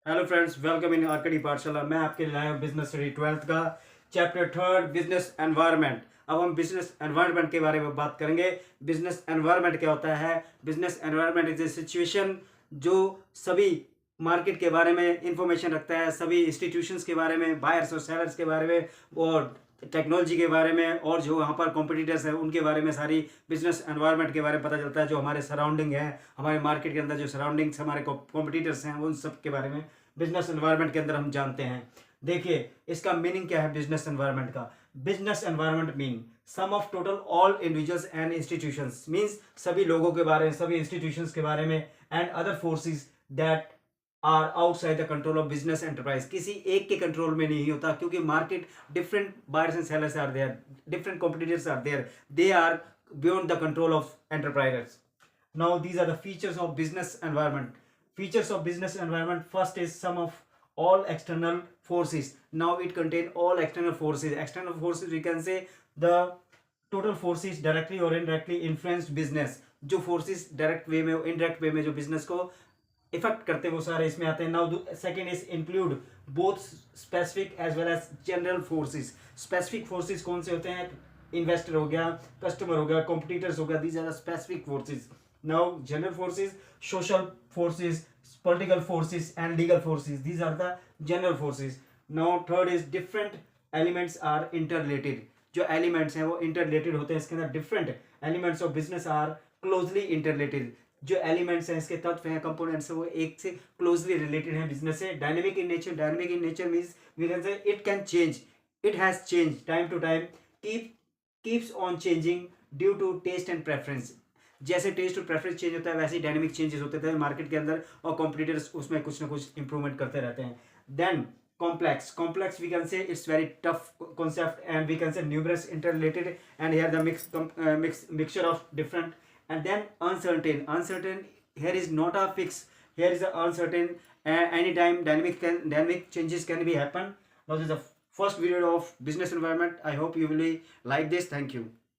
Hello friends, welcome in RKD पाठशाला। मैं आपके लिए लाया हूँ बिजनेस स्टडी 12th का चैप्टर 3 बिजनेस एनवायरनमेंट। अब हम बिजनेस एनवायरनमेंट के बारे में बात करेंगे। बिजनेस एनवायरनमेंट क्या होता है? Business environment is a situation जो सभी मार्केट के बारे में इंफॉर्मेशन रखता है, सभी इंस्टीट्यूशंस के बारे में, बायर्स और सेलर्स के बारे में, और टेक्नोलॉजी के बारे में, और जो वहाँ पर कॉम्पिटिटर्स हैं उनके बारे में, सारी बिजनेस एनवायरनमेंट के बारे में पता चलता है। जो हमारे सराउंडिंग है, हमारे मार्केट के अंदर जो सराउंडिंग्स हमारे कॉम्पिटिटर्स हैं, उन सब के बारे में बिजनेस एनवायरनमेंट के अंदर हम जानते हैं। देखिए इसका मीनिंग क्या है बिजनेस एनवायरनमेंट का। Business environment mean sum of total all individuals and institutions, means सभी लोगों के बारे में, सभी इंस्टीट्यूशंस के बारे में, and other forces that are outside the control of business enterprise. किसी एक के कंट्रोल में नहीं होता, क्योंकि market different buyers and sellers are there, different competitors are there, they are beyond the control of enterprisers. Now these are the features of business environment. Features of business environment: first is sum of all external forces. Now it contain all external forces. External forces we can say the total forces directly or indirectly influenced business. जो forces direct way में, indirect way में जो business को effect करते हैं वो सारे इसमें आते हैं। Now second is include both specific as well as general forces. Specific forces कौन से होते हैं? इन्वेस्टर हो गया, कस्टमर हो गया, कॉम्पिटिटर्स हो गया, these are the specific forces. Now general forces, social forces, political forces and legal forces, these are the general forces. Now third is different elements are interrelated. जो एलिमेंट्स हैं वो interrelated होते हैं। इसके अंदर different elements of business are closely interrelated. जो elements हैं, इसके तत्व हैं, कंपोनेंट्स हैं, वो एक से क्लोजली रिलेटेड हैं बिजनेस से। Dynamic in nature, dynamic in nature means we can say it can change, it has change time to time, keeps on changing due to taste and preference. जैसे taste और preference change होता है वैसे dynamic changes होते थे market के अंदर, और कॉम्पिटिटर्स उसमें कुछ ना कुछ इंप्रूवमेंट करते रहते हैं। Then complex we can say it's very tough concept, and we can say numerous interrelated, and here the mixture of different. And then uncertain, here is not a fix, here is a uncertain, anytime dynamic changes can be happen. Now this is the first video of business environment. I hope you will like this. Thank you.